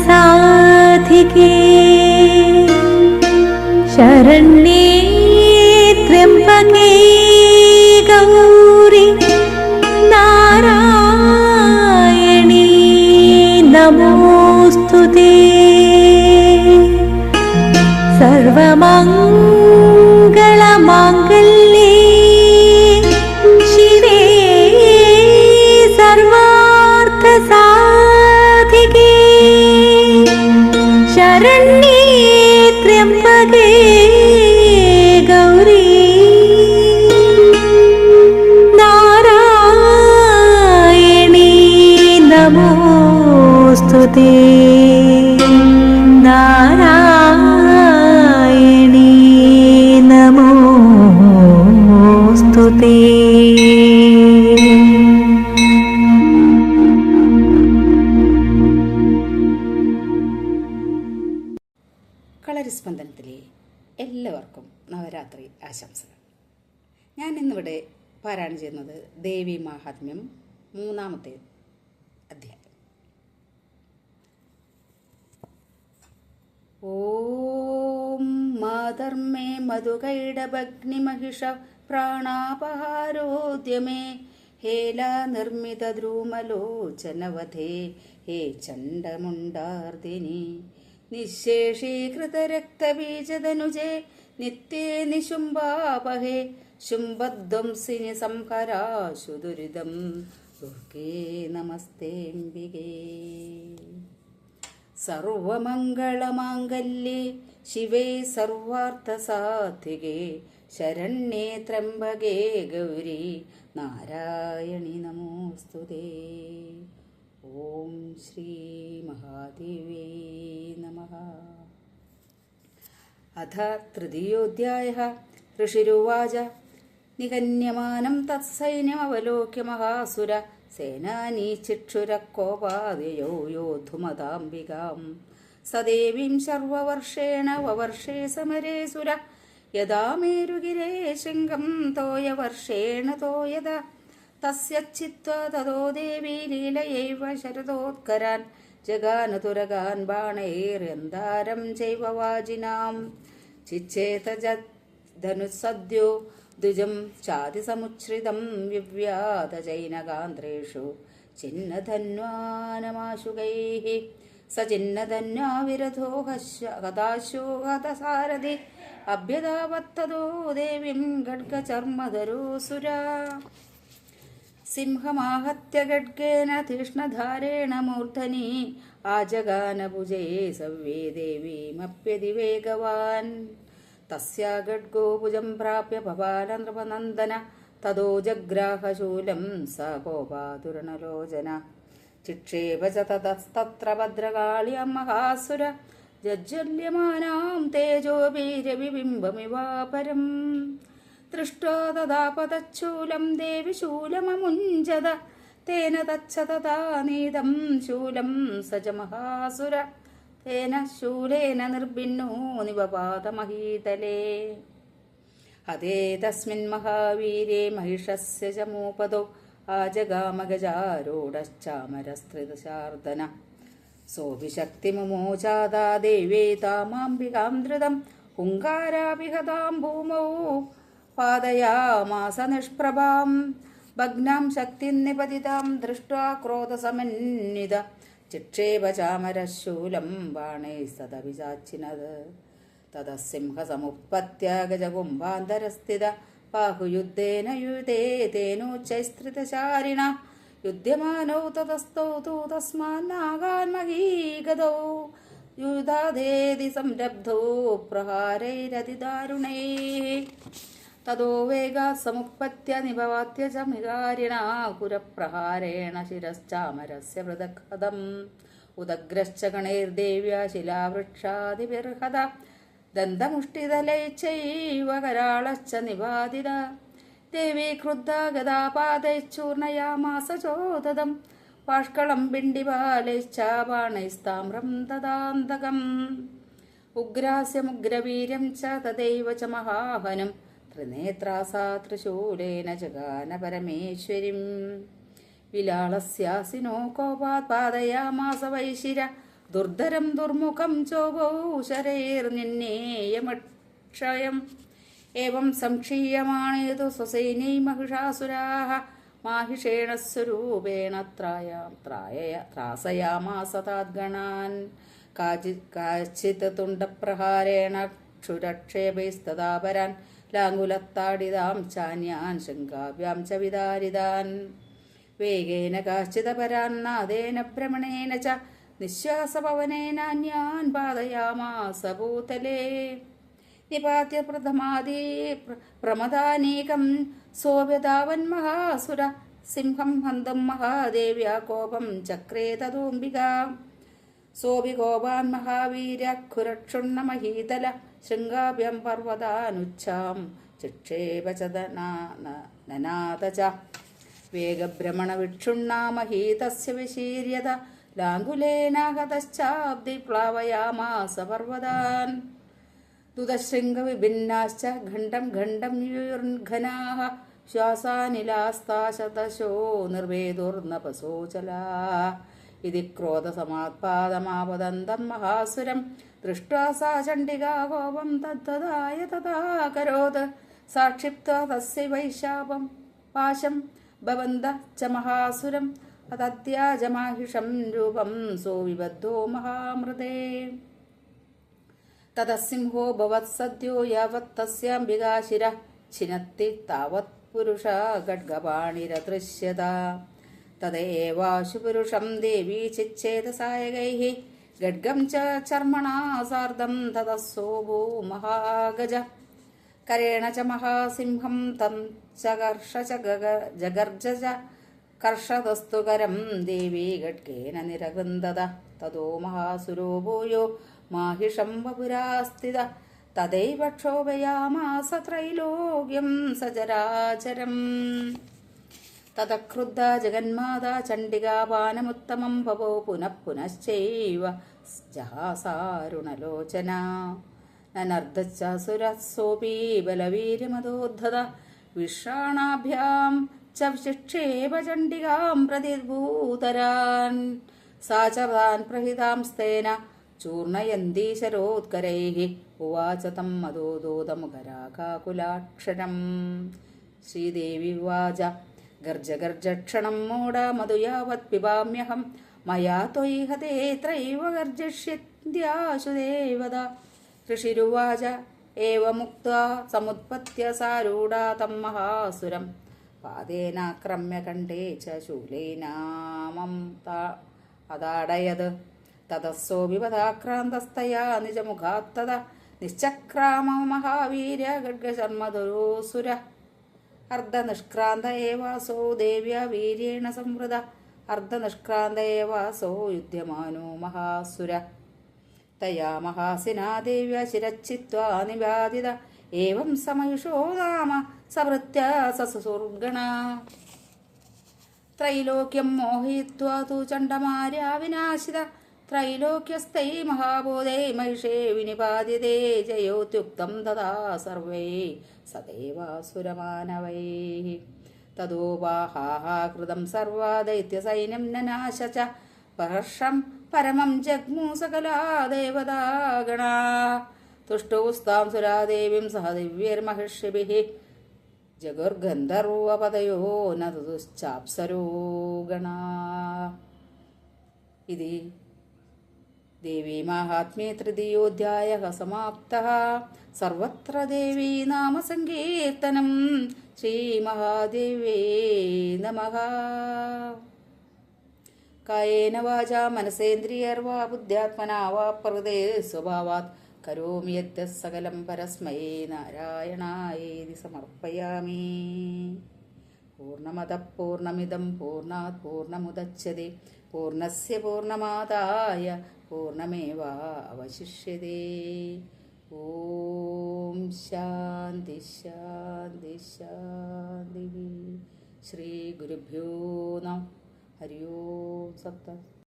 साधिके शरण्ये त्र्यम्बके गौरी नारायणी नमोस्तुते। सर्वमङ्गलमाङ्गल्ये शिवे सर्वार्थसाधिके शरण्ये त्र्यम्बके गौरी नारायणी नमोस्तुते। नारायणी नमोस्तुते। കളരിസ്പന്ദനത്തിലെ എല്ലാവർക്കും നവരാത്രി ആശംസകൾ. ഞാൻ ഇന്നിവിടെ പാരായണം ചെയ്യുന്നത് ദേവി മാഹാത്മ്യം 3-ാമത്തെ അധ്യായം. ഓം മാധർമേ മധുകൈഡഭഗ്നിമഹിഷ പ്രാണാപഹാരോദ്യമേ ഹേലാ നിർമ്മിത ദ്രൂമലോചനവധേ ഹേ ചണ്ഡമുണ്ടാർദിനി നിശേഷീകൃതരക്തബീജതനുജേ നിത്യേ നിശുംഭാപഹേ ശുംഭധ്വംസിനി സംഹരാശു ദുരിതം ദുർഗേ നമസ്തേംബികേ. സർവമംഗളമാംഗല്യേ ശിവേ സർവാർത്ഥസാധികേ ശരണ്യേ ത്രംബകേ ഗൗരി നാരായണി നമോസ്തുതേ. ഓം ശ്രീ മഹാദേവേ നമഃ. അഥ തൃതീയോധ്യായഃ. ഋഷിരുവാച നിഹന്യമാനം തത്സൈന്യമവലോക്യ മഹാസുര സേനാനീചിക്ഷുരക്കോപാദയോ യോദ്ധുമതാംബികാം സദേവീം സർവവർഷേണ വവർഷേ സമരേ സുര യദാ മേരുഗിരേ ശൃംഗം തോയവർഷേണ തോയത തസ്യച്ഛിത്വാ തതോ ദേവീ ലീലയൈവ ശരദോത്കരാൻ ജഗാനതുരഗാൻ ബാണൈര്യന്താരം ചൈവ വാജിനാം ചിച്ഛേതജധനുസദ്യോ ദ്വിജം ചാതിസമുച്ഛ്രിതം വിവ്യാത ജൈനകാന്ത്രേഷു ചിന്നധന്വാനമാശുകൈഃ സ ചിന്നധന്വാ വിരഥോ ഹതാശോ ഹതസാരഥി അഭ്യതാവത്തതോ ദേവീം ഖഡ്ഗചർമ്മധരോസുരാ സിംഹമാഹത്യ ഖഡ്ഗേന തീക്ഷ്ണധാരേണ മൂർധനി ആജഗാനഭുജേ സവ്യേ ദേവീമപ്യതിവേഗവാൻ തസ്യാ ഖഡ്ഗോ ഭുജം പ്രാപ്യ ഭവാന നൃപനന്ദന തതോ ജഗ്രാഹശൂലം സ കോപാതുരണലോചന ചിക്ഷേപ ച തതസ്തത്ര ഭദ്രകാളിയം മഹാസുര ജജ്വല്യമാനാം തേജോഭിരവിബിംബമിവാപരം ദൃഷ്ട്വാ തദാപതച്ഛൂലം ദേവി ശൂലമമുഞ്ജത തേന തച്ഛ തഥാ നീതം ശൂലം സജ മഹാസുര തേന ശൂലേന നിർഭിന്നോ നിവപാതമഹീതലേ. ഹതേ തസ്മിൻ മഹാവീരേ മഹിഷസ്യ ചമൂപദോ ആജഗാമഗജാരൂഢശ്ചാമരസ്ത്രിതശാർദന സോഭിശക്തിമുമോചാദാ ദേവേ താമാംബികാം ധൃതം ഹുങ്കാരാഭിഹതാം ഭൂമൗ പാദയാമാസ നിഷ്പ്രഭാം ഭഗ്നാം ശക്തിം നിപതിതാം ദൃഷ്ട്വാ ക്രോധസമന്വിത ചിക്ഷേപ ചാമരശൂലം ബാണൈസ്തദഭിചാച്ചിനത് തതസിംഹസമുത്പത്യ ഗജകുംഭാന്തരസ്ഥിത ബാഹുയുദ്ധേന യുതേ തേനോച്ചൈസ്ത്രിതശാരിണ യുധ്യമാനൗ തതസ്തൗ തു തസ്മാന്നാഗാന്മഹീഗതൗ യുധാദേതി സംരബ്ധോ പ്രഹാരൈരതിദാരുണൈഃ തതോ വേഗാത് സമുത്പത്യ നിപവാത്യ ച മികാരിണാ കുരപ്രഹാരേണ ശിരശ്ചാമരസ്യ പൃഥക്ഹതം ഉദഗ്രശ്ച ഗണൈർദേവ്യാ ശിലാവൃക്ഷാദിഭിർഹത ദന്തമുഷ്ടിതലൈശ്ചൈവ കരാളശ്ച നിപാതിത ദേവീ ക്രുദ്ധാ ഗദാപാദൈശ്ചൂർണയാമാസ ചോദതം പാഷ്കളം പിണ്ഡിപാലൈശ്ചാപാണൈസ്താമ്രം തദാന്തകം ഉഗ്രാസ്യമുഗ്രവീര്യം ച തദൈവ ച മഹാഹനം ത്രിനേത്രാസാ ത്രിശൂലേന ജഗാന പരമേശ്വരിം വിലാളസ്യാസിനോ കോപാത് പാദയാമാസ വൈശിര ദുർധരം ദുർമുഖം ചോപൗശരൈർനിന്നേയമക്ഷയം ഏവം സംക്ഷീയമാണേതു സ്വസൈന്യൈ മഹിഷാസുരാः മാഹിഷേണ സ്വരൂപേണ ത്രാസയാമാസ താദ്ഗണാൻ കാചിത് തുണ്ടപ്രഹാരേണ ക്ഷുരക്ഷേപൈസ്തദാ പരാൻ ലാങ്കുലത്താടിതാം ചാന്യാൻ ശൃംഗാഭ്യാം ച വിദാരിതാൻ വേഗേന കാശ്ചിതപരാൻ നാദേന ഭ്രമണേന ച നിശ്വാസപവനേനാന്യാൻ പാതയാമാസ ഭൂതലേ നിപാത്യ പ്രമദാനീകം സോഭ്യതാവന്മഹാസുര സിംഹം ഹന്തം മഹാദേവ്യാ കോപം ചക്രേ തദോംബിക സോഭികോപാൻ മഹാവീര്യഖുരക്ഷുണ്ണമഹീതല ശൃംഗാഭ്യം പർവ്വതാനുച്ഛാം ചിക്ഷേപ ച നനാദ ച വേഗഭ്രമണവിക്ഷുണ്ണാമഹീതസ്യ വിശീര്യത ലാങ്കുലേനാഹതശ്ചാബ്ദി പ്ലാവയാമാസ പർവ്വതാൻ ദുതശൃംഗവിഭിന്നാശ്ച ഖണ്ഡം ഖണ്ഡം യുർഘനാഃ ശ്വാസാനിലാസ്താശതശോ നിർവേദുർനപസോചലാഃ ഇതി ക്രോധസമാത്പാദമാപദന്തം മഹാസുരം ദൃഷ്ട്വാ സാ ചണ്ഡികാ കോപം തദ്ദദായ തഥാ കരോത് സാക്ഷിപ്ത്വാ തസ്യ വൈശാപം പാശം ഭവന്ത ച മഹാസുരം അതദ്യാജമാഹിഷം രൂപം സോവിബദ്ധോ മഹാമൃതേ തതസിംഹോ ഭവത്സദ്യോ യാവത് തസ്യാംബികാ ശിരഃ ഛിനത്തി താവത് പുരുഷാ ഖഡ്ഗപാണിരദൃശ്യത തദേവാശു പുരുഷം ദേവീ ചിച്ഛേദസായകൈഃ ഖഡ്ഗം ച ചർമ്മണാ സാർദ്ധം തതസ്സോഭൂ മഹാഗജ കരേണ ച മഹാസിംഹം തം ചകർഷ ച ജഗർജ ച കർഷതസ്തു കരം ദേവീ ഖഡ്ഗേന നിരകൃന്ദത തതോ മഹാസുരോ ഭൂയോ മാഹിഷം വപുരാസ്ഥിത തദൈവ ക്ഷോഭയാമാസ ത്രൈലോക്യം സചരാചരം തതക്രുദ്ധ ജഗന്മാതാ ചണ്ഡികാപാനമുത്തമം ഭവോ പുനഃ പുനശ്ചൈവ ജഹാസാരുണലോചന നനർദ്ദച്ചാസുരസോപി ബലവീര്യമതോദ്ധത വിഷാണാഭ്യാം ച ചിക്ഷേപ ചണ്ഡികാം പ്രതിഭൂതരാൻ സാ ച താൻ പ്രഹിതാംസ്തേന ചൂർണയന്തി ശരോത്കരൈഃ ഉവാച തം മദോദോതമുഖരാകാകുലാക്ഷരം ശ്രീദേവി ഉവാച ഗർജ ഗർജക്ഷണം മൂഢ മധു യാവത് പിബാമ്യഹം മയാ ത്വയി ഹതേ ത്രൈവ ഗർജിഷ്യന്ത്യാശു ദേവത ഋഷിരുവാച ഏവമുക്ത്വാ സമുത്പത്യ സാരൂഢാ തം മഹാസുരം പാദേനാക്രമ്യ കണ്ഠേ ച ശൂലേനാമം അതാടയത് തതസ്സോഭിപദാക്രാന്തസ്തയാ നിജമുഖാത്തത നിശ്ചക്രാമ മഹാവീര്യ ഖഡ്ഗശർമ്മധുരോസുര അർദ്ധനിഷ്ക്രാന്ത ഏവാസോ ദേവ്യ വീര്യേണ സംവൃത അർദ്ധനിഷ്ക്രാന്ത ഏവാസോ യുധ്യമാനോ മഹാസുര തയാ മഹാസിനാ ദേവ്യ ശിരച്ഛിത്വാ നിവാദിത ഏവം സമയുഷോ നാമ സവൃത്യ സസുസുർഗണ ത്രൈലോക്യം മോഹയിത്വാ തു ചണ്ഡമാര്യാ വിനാശിത ത്രൈലോക്യസ്ഥൈ മഹാബോധൈ മഹിഷേ വിനിപാതിതേ ജയോത്യുക്തം തഥാ സർവൈ സദേവാസുരമാനവൈഃ തതോപാഹാകൃതം സർവാ ദൈത്യസൈന്യം നനാശ ച പഹർഷം പരമം ജഗ്മു സകലാ ദേവതാഗണാ തുഷ്ടൗസ്താം സുരാദേവീം സഹ ദിവ്യൈർമഹിഷിഭിഃ ജഗുർഗന്ധർവപദയോ ന തുതുശ്ചാപ്സരോ ഗണാ ഇതി ദേവീ മാഹാത്മ്യേ തൃതീയോധ്യായഃ സമാപ്തഃ സർവത്ര ദേവീ നാമ സങ്കീർത്തനം ശ്രീമഹാദേവ്യേ നമഃ. കായേന വാചാ മനസേന്ദ്രിയർവാ ബുദ്ധ്യാത്മനാ വാ പ്രകൃതേ സ്വഭാവാത് കരോമി യദ്യഃ സകലം പരസ്മൈ നാരായണായേതി സമർപ്പയാമി. പൂർണ്ണമദഃ പൂർണ്ണമിദം പൂർണ്ണാത് പൂർണ്ണമുദച്യത്തെ പൂർണ്ണസ്യ പൂർണ്ണമാദായ പൂർണ്ണമേവാവശിഷ്യത്തെ. ഓം ശാന്തി ശാന്തി ശാന്തി. ശ്രീ ഗുരുഭ്യോ നമഃ. ഹരി ഓം സപ്ത.